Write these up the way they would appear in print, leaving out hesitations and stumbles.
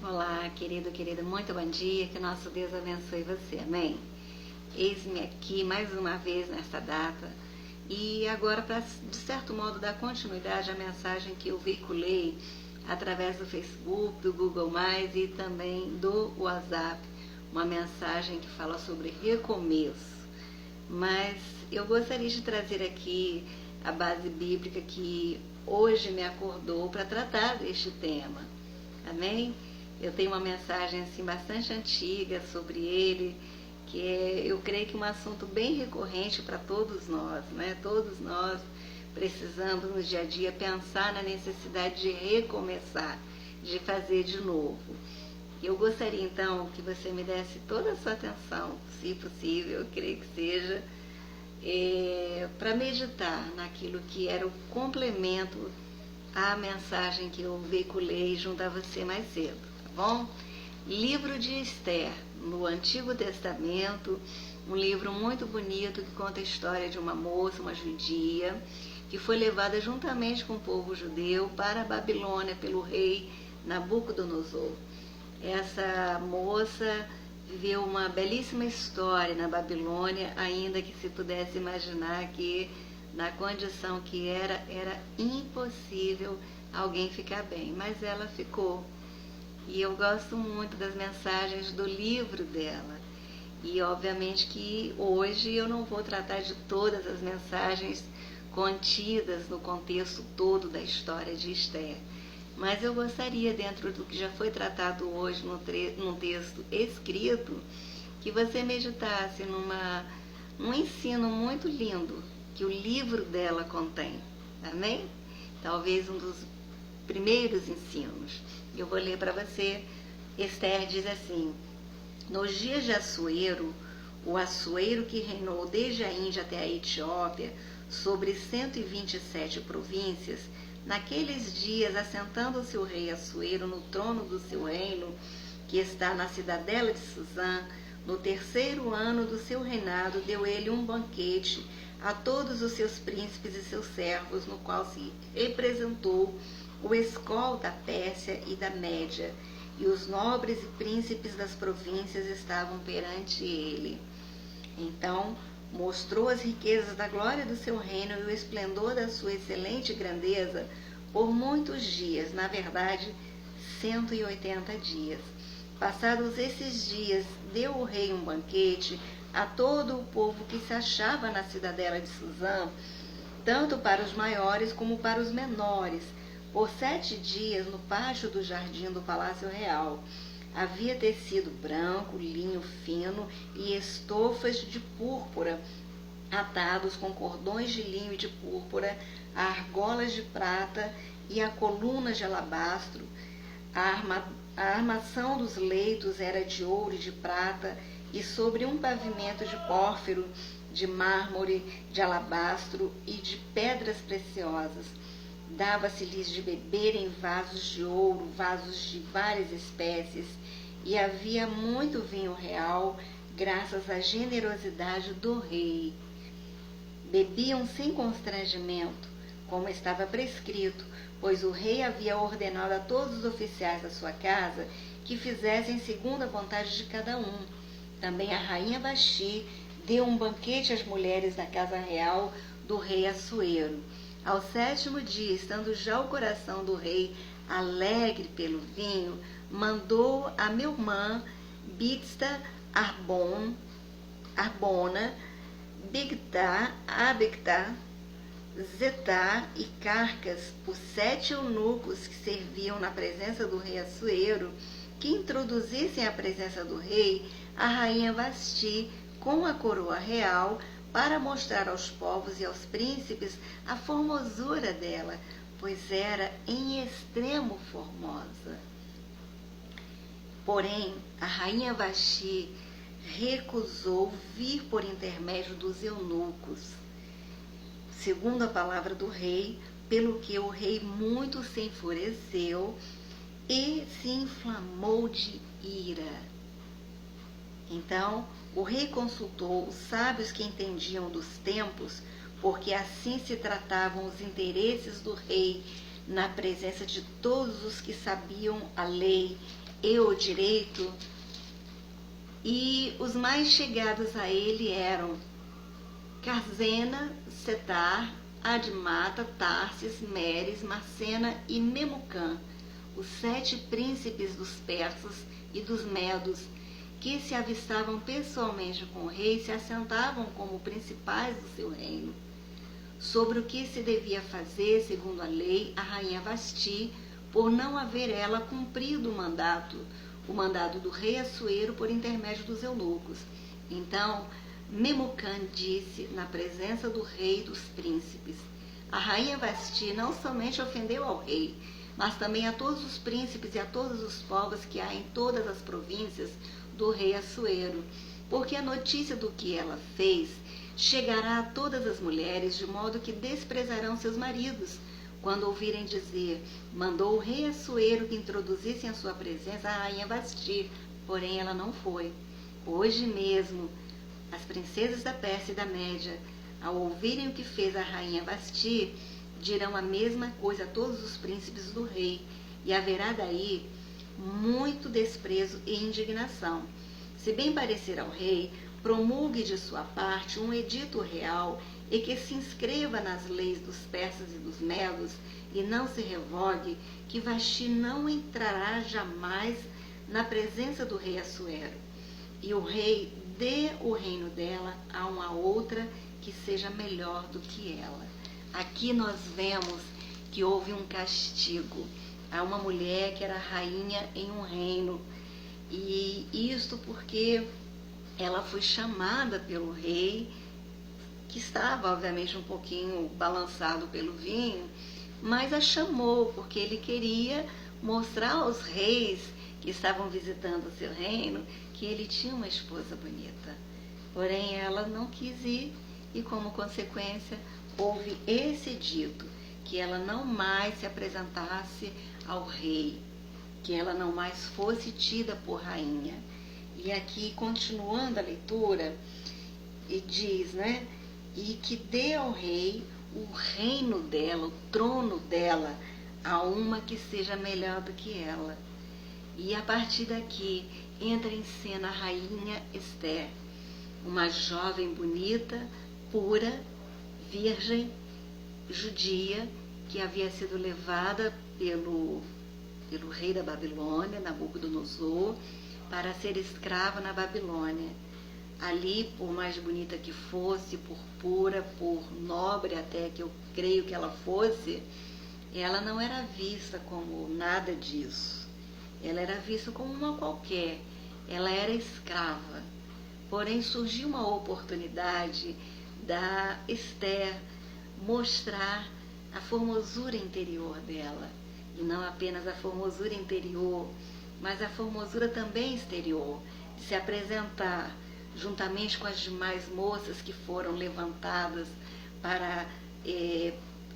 Olá, querida, muito bom dia, que nosso Deus abençoe você, amém? Eis-me aqui mais uma vez nesta data e agora para, de certo modo, dar continuidade à mensagem que eu veiculei através do Facebook, do Google+, e também do WhatsApp, uma mensagem que fala sobre recomeço. Mas eu gostaria de trazer aqui a base bíblica que hoje me acordou para tratar deste tema, amém? Eu tenho uma mensagem assim bastante antiga sobre ele, que é, eu creio que um assunto bem recorrente para todos nós, né? Todos nós precisamos no dia a dia pensar na necessidade de recomeçar, de fazer de novo. Eu gostaria então que você me desse toda a sua atenção, se possível, eu creio que seja, para meditar naquilo que era o complemento à mensagem que eu veiculei junto a você mais cedo. Bom, livro de Esther, no Antigo Testamento, um livro muito bonito que conta a história de uma moça, uma judia, que foi levada juntamente com o povo judeu para a Babilônia pelo rei Nabucodonosor. Essa moça viveu uma belíssima história na Babilônia, ainda que se pudesse imaginar que na condição que era impossível alguém ficar bem, mas ela ficou. E eu gosto muito das mensagens do livro dela. E obviamente que hoje eu não vou tratar de todas as mensagens contidas no contexto todo da história de Esther. Mas eu gostaria, dentro do que já foi tratado hoje num texto escrito, que você meditasse num ensino muito lindo que o livro dela contém. Amém? Talvez um dos primeiros ensinos. Eu vou ler para você. Esther diz assim: nos dias de Assuero, o Assuero que reinou desde a Índia até a Etiópia, sobre 127 províncias, naqueles dias, assentando-se o rei Assuero no trono do seu reino, que está na cidadela de Suzã, no terceiro ano do seu reinado, deu ele um banquete a todos os seus príncipes e seus servos, no qual se representou o escol da Pérsia e da Média, e os nobres e príncipes das províncias estavam perante ele. Então mostrou as riquezas da glória do seu reino e o esplendor da sua excelente grandeza por muitos dias, na verdade 180 dias. Passados esses dias, deu o rei um banquete a todo o povo que se achava na cidadela de Suzã, tanto para os maiores como para os menores, por 7 dias no pátio do jardim do Palácio Real. Havia tecido branco, linho fino e estofas de púrpura, atados com cordões de linho e de púrpura, a argolas de prata e a colunas de alabastro. A armação dos leitos era de ouro e de prata, e sobre um pavimento de pórfiro, de mármore, de alabastro e de pedras preciosas. Dava-se-lhes de beber em vasos de ouro, vasos de várias espécies, e havia muito vinho real, graças à generosidade do rei. Bebiam sem constrangimento, como estava prescrito, pois o rei havia ordenado a todos os oficiais da sua casa que fizessem segundo a vontade de cada um. Também a rainha Vasti deu um banquete às mulheres da casa real do rei Assuero. Ao 7º dia, estando já o coração do rei alegre pelo vinho, mandou a Meumã, Biztha, Arbona, Bigtá, Abictá, Zetá e Carcas, os 7 eunucos que serviam na presença do rei Assuero, que introduzissem à presença do rei a rainha Vasti com a coroa real, para mostrar aos povos e aos príncipes a formosura dela, pois era em extremo formosa. Porém, a rainha Vasti recusou vir por intermédio dos eunucos, segundo a palavra do rei, pelo que o rei muito se enfureceu e se inflamou de ira. Então o rei consultou os sábios que entendiam dos tempos, porque assim se tratavam os interesses do rei na presença de todos os que sabiam a lei e o direito, e os mais chegados a ele eram Carzena, Setar, Admata, Tarsis, Meres, Marcena e Memucã, os 7 príncipes dos persas e dos medos, que se avistavam pessoalmente com o rei e se assentavam como principais do seu reino. Sobre o que se devia fazer, segundo a lei, a rainha Vasti, por não haver ela cumprido o mandado do rei Assuero por intermédio dos eunucos. Então, Memucã disse, na presença do rei e dos príncipes: a rainha Vasti não somente ofendeu ao rei, mas também a todos os príncipes e a todos os povos que há em todas as províncias do rei Assuero, porque a notícia do que ela fez chegará a todas as mulheres, de modo que desprezarão seus maridos, quando ouvirem dizer: mandou o rei Assuero que introduzissem à sua presença a rainha Vasti, porém ela não foi. Hoje mesmo, as princesas da Pérsia e da Média, ao ouvirem o que fez a rainha Vasti, dirão a mesma coisa a todos os príncipes do rei, e haverá daí muito desprezo e indignação. Se bem parecer ao rei, promulgue de sua parte um edito real e que se inscreva nas leis dos persas e dos medos, e não se revogue, que Vasti não entrará jamais na presença do rei Assuero, e o rei dê o reino dela a uma outra que seja melhor do que ela. Aqui nós vemos que houve um castigo a uma mulher que era rainha em um reino, e isto porque ela foi chamada pelo rei, que estava obviamente um pouquinho balançado pelo vinho, mas a chamou porque ele queria mostrar aos reis que estavam visitando o seu reino que ele tinha uma esposa bonita. Porém, ela não quis ir, e como consequência houve esse edito, que ela não mais se apresentasse ao rei, que ela não mais fosse tida por rainha. E aqui, continuando a leitura, e diz, né? E que dê ao rei o reino dela, o trono dela, a uma que seja melhor do que ela. E a partir daqui entra em cena a rainha Esther, uma jovem bonita, pura, virgem, judia, que havia sido levada pelo rei da Babilônia, Nabucodonosor, para ser escrava na Babilônia. Ali, por mais bonita que fosse, por pura, por nobre até que eu creio que ela fosse, ela não era vista como nada disso. Ela era vista como uma qualquer. Ela era escrava. Porém, surgiu uma oportunidade da Esther mostrar a formosura interior dela. E não apenas a formosura interior, mas a formosura também exterior, de se apresentar juntamente com as demais moças que foram levantadas para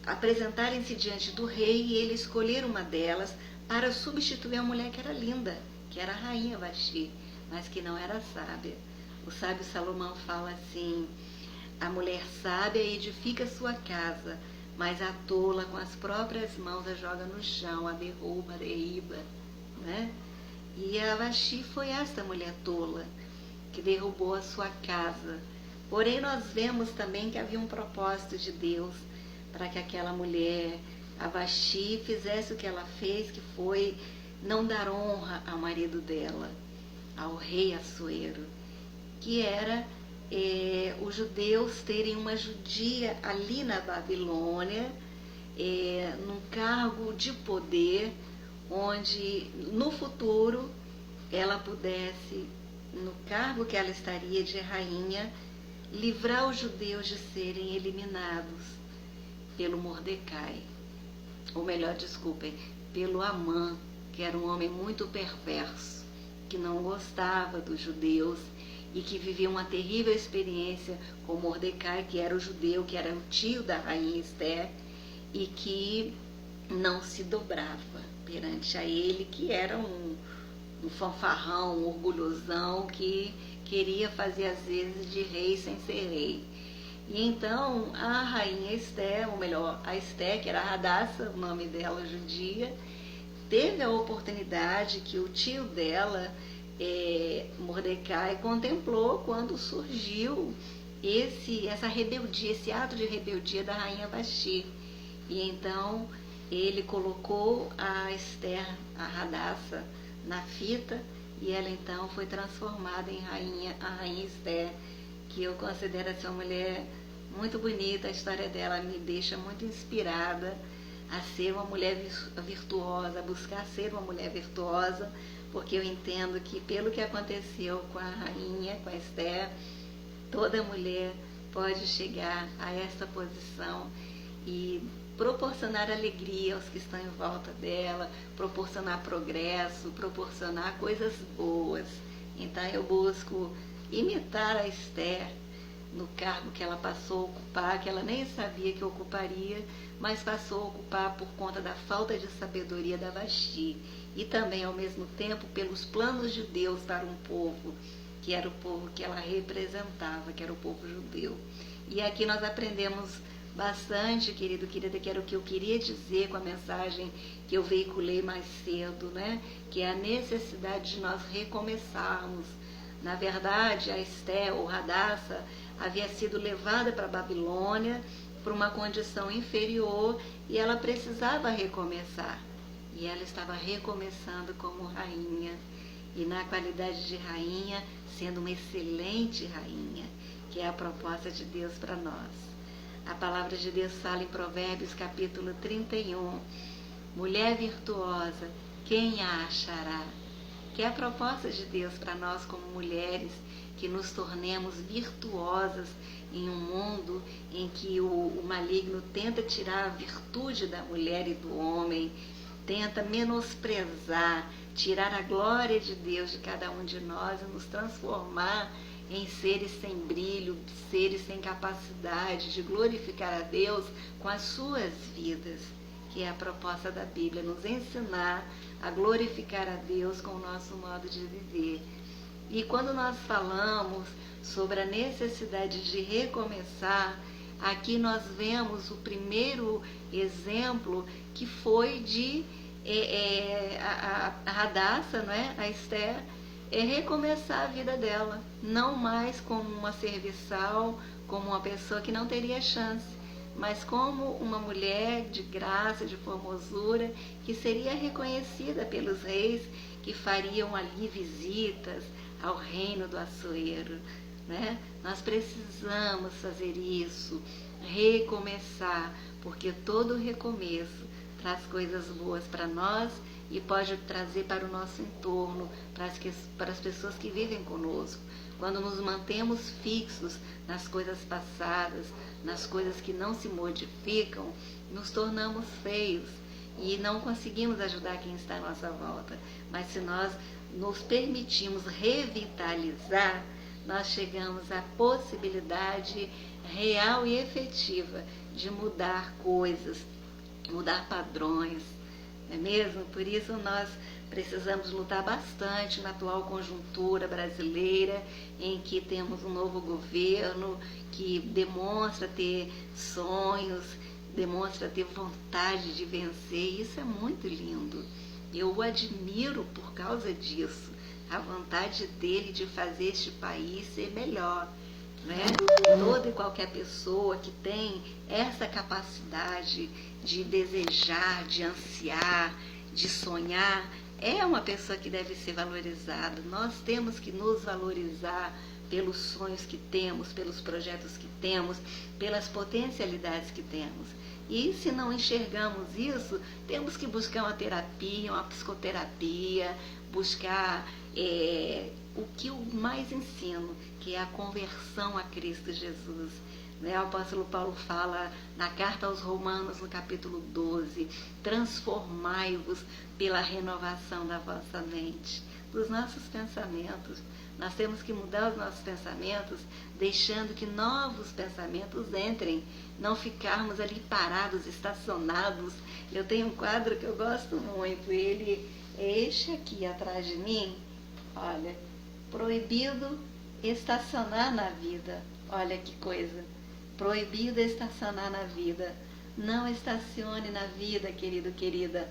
apresentarem-se diante do rei, e ele escolher uma delas para substituir a mulher que era linda, que era a rainha Vasti, mas que não era sábia. O sábio Salomão fala assim: a mulher sábia edifica sua casa, mas a tola com as próprias mãos a joga no chão, a derruba, a derriba, né? E a Vasti foi esta mulher tola que derrubou a sua casa. Porém, nós vemos também que havia um propósito de Deus para que aquela mulher, a Vasti, fizesse o que ela fez, que foi não dar honra ao marido dela, ao rei Assuero, que era os judeus terem uma judia ali na Babilônia, num cargo de poder, onde no futuro ela pudesse, no cargo que ela estaria de rainha, livrar os judeus de serem eliminados pelo Mordecai, ou melhor, desculpem, pelo Amã, que era um homem muito perverso, que não gostava dos judeus e que vivia uma terrível experiência com Mordecai, que era o judeu, que era o tio da rainha Esther, e que não se dobrava perante a ele, que era um fanfarrão, um orgulhosão, que queria fazer às vezes de rei sem ser rei. E então a rainha Esther, ou melhor, a Esther, que era Radassa, o nome dela judia, teve a oportunidade que o tio dela, Mordecai, contemplou quando surgiu essa rebeldia, esse ato de rebeldia da rainha Vasti. E então ele colocou a Esther, a Hadassah, na fita, e ela então foi transformada em a rainha Esther, que eu considero essa mulher muito bonita. A história dela me deixa muito inspirada a ser uma mulher virtuosa, a buscar ser uma mulher virtuosa, porque eu entendo que pelo que aconteceu com a rainha, com a Esther, toda mulher pode chegar a essa posição e proporcionar alegria aos que estão em volta dela, proporcionar progresso, proporcionar coisas boas. Então eu busco imitar a Esther no cargo que ela passou a ocupar, que ela nem sabia que ocuparia, mas passou a ocupar por conta da falta de sabedoria da Vasti, e também ao mesmo tempo pelos planos de Deus para um povo, que era o povo que ela representava, que era o povo judeu. E aqui nós aprendemos bastante, querido, querida, que era o que eu queria dizer com a mensagem que eu veiculei mais cedo, né? Que é a necessidade de nós recomeçarmos. Na verdade, a Esther, ou Hadassah, havia sido levada para a Babilônia por uma condição inferior e ela precisava recomeçar. E ela estava recomeçando como rainha, e na qualidade de rainha, sendo uma excelente rainha, que é a proposta de Deus para nós. A palavra de Deus fala em Provérbios capítulo 31, mulher virtuosa, quem a achará? Que é a proposta de Deus para nós como mulheres, que nos tornemos virtuosas em um mundo em que o maligno tenta tirar a virtude da mulher e do homem, tenta menosprezar, tirar a glória de Deus de cada um de nós e nos transformar em seres sem brilho, seres sem capacidade de glorificar a Deus com as suas vidas, que é a proposta da Bíblia, nos ensinar a glorificar a Deus com o nosso modo de viver. E quando nós falamos sobre a necessidade de recomeçar, aqui nós vemos o primeiro exemplo, que foi de a Hadassah, né, a Esther, recomeçar a vida dela, não mais como uma serviçal, como uma pessoa que não teria chance, mas como uma mulher de graça, de formosura, que seria reconhecida pelos reis que fariam ali visitas ao reino do Assuero, né? Nós precisamos fazer isso, recomeçar, porque todo recomeço traz coisas boas para nós e pode trazer para o nosso entorno, para as pessoas que vivem conosco. Quando nos mantemos fixos nas coisas passadas, nas coisas que não se modificam, nos tornamos feios e não conseguimos ajudar quem está à nossa volta. Mas se nós nos permitimos revitalizar, nós chegamos à possibilidade real e efetiva de mudar coisas, mudar padrões, não é mesmo? Por isso nós precisamos lutar bastante na atual conjuntura brasileira, em que temos um novo governo que demonstra ter sonhos, demonstra ter vontade de vencer. Isso é muito lindo. Eu o admiro por causa disso, a vontade dele de fazer este país ser melhor, né? Toda e qualquer pessoa que tem essa capacidade de desejar, de ansiar, de sonhar, é uma pessoa que deve ser valorizada. Nós temos que nos valorizar pelos sonhos que temos, pelos projetos que temos, pelas potencialidades que temos. E se não enxergamos isso, temos que buscar uma terapia, uma psicoterapia, buscar o que eu mais ensino, que é a conversão a Cristo Jesus. O apóstolo Paulo fala na carta aos Romanos, no capítulo 12, transformai-vos pela renovação da vossa mente, dos nossos pensamentos. Nós temos que mudar os nossos pensamentos, deixando que novos pensamentos entrem, não ficarmos ali parados, estacionados. Eu tenho um quadro que eu gosto muito, ele é este aqui atrás de mim, olha, proibido estacionar na vida. Olha que coisa, proibido estacionar na vida. Não estacione na vida, querido, querida,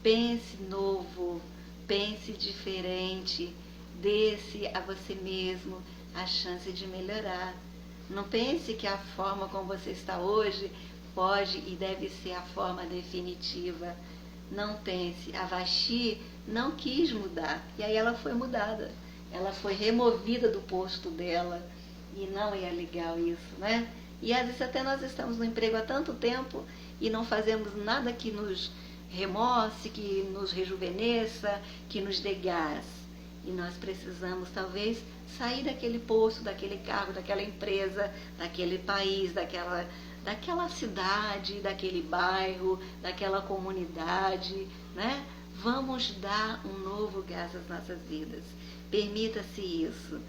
Pense novo, pense diferente, dê-se a você mesmo a chance de melhorar. Não pense que a forma como você está hoje pode e deve ser a forma definitiva. Não pense. A Vashti não quis mudar, e aí ela foi mudada. Ela foi removida do posto dela, e não é legal isso, né? E às vezes até nós estamos no emprego há tanto tempo e não fazemos nada que nos remorse, que nos rejuvenesça, que nos dê gás. E nós precisamos talvez sair daquele posto, daquele cargo, daquela empresa, daquele país, daquela cidade, daquele bairro, daquela comunidade, né? Vamos dar um novo gás às nossas vidas. Permita-se isso,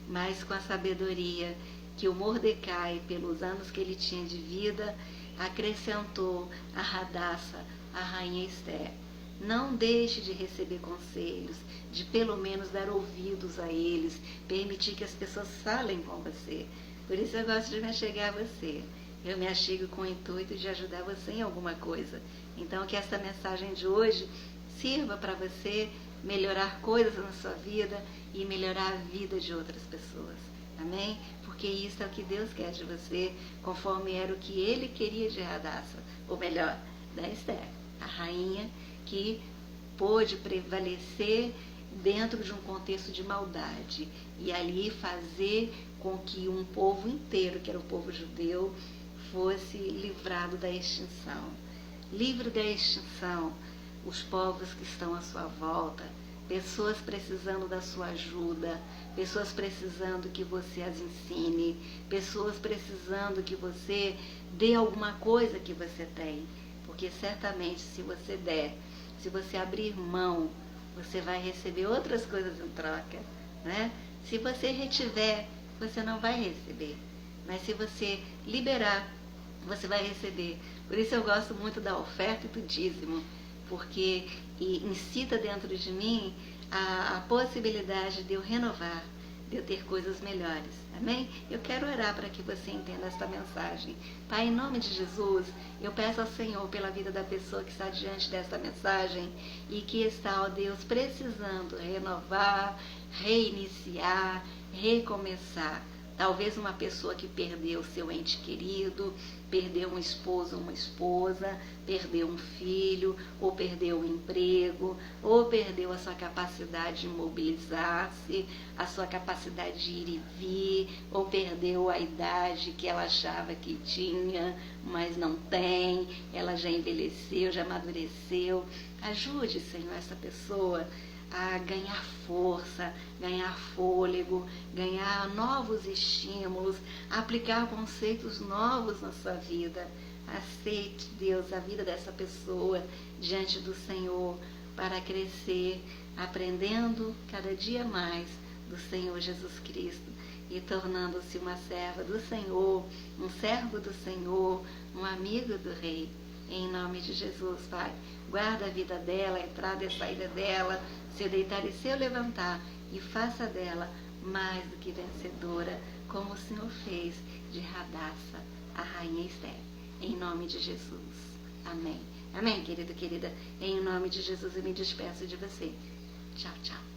mas com a sabedoria que o Mordecai, pelos anos que ele tinha de vida, acrescentou a Hadassah, a rainha Esther. Não deixe de receber conselhos, de pelo menos dar ouvidos a eles, permitir que as pessoas falem com você. Por isso eu gosto de me achegar a você. Eu me achego com o intuito de ajudar você em alguma coisa. Então que essa mensagem de hoje sirva para você melhorar coisas na sua vida e melhorar a vida de outras pessoas. Amém? Porque isso é o que Deus quer de você, conforme era o que Ele queria de Hadassah, ou melhor, da Esther, a rainha que pôde prevalecer dentro de um contexto de maldade e ali fazer com que um povo inteiro, que era o povo judeu, fosse livrado da extinção. Livre da extinção os povos que estão à sua volta, pessoas precisando da sua ajuda, pessoas precisando que você as ensine, pessoas precisando que você dê alguma coisa que você tem, porque certamente se você der, se você abrir mão, você vai receber outras coisas em troca, né? Se você retiver, você não vai receber, mas se você liberar, você vai receber. Por isso eu gosto muito da oferta e do dízimo, porque incita dentro de mim a possibilidade de eu renovar, de eu ter coisas melhores. Amém? Eu quero orar para que você entenda esta mensagem. Pai, em nome de Jesus, eu peço ao Senhor pela vida da pessoa que está diante desta mensagem e que está, ó Deus, precisando renovar, reiniciar, recomeçar. Talvez uma pessoa que perdeu seu ente querido, perdeu um esposo ou uma esposa, perdeu um filho, ou perdeu um emprego, ou perdeu a sua capacidade de mobilizar-se, a sua capacidade de ir e vir, ou perdeu a idade que ela achava que tinha, mas não tem, ela já envelheceu, já amadureceu. Ajude, Senhor, essa pessoa a ganhar força, ganhar fôlego, ganhar novos estímulos, aplicar conceitos novos na sua vida. Aceite, Deus, a vida dessa pessoa diante do Senhor para crescer, aprendendo cada dia mais do Senhor Jesus Cristo e tornando-se uma serva do Senhor, um servo do Senhor, um amigo do Rei. Em nome de Jesus, Pai, guarda a vida dela, a entrada e a saída dela, seu deitar e seu levantar, e faça dela mais do que vencedora, como o Senhor fez de Hadassah, a rainha Esther. Em nome de Jesus. Amém. Amém, querido, querida. Em nome de Jesus eu me despeço de você. Tchau, tchau.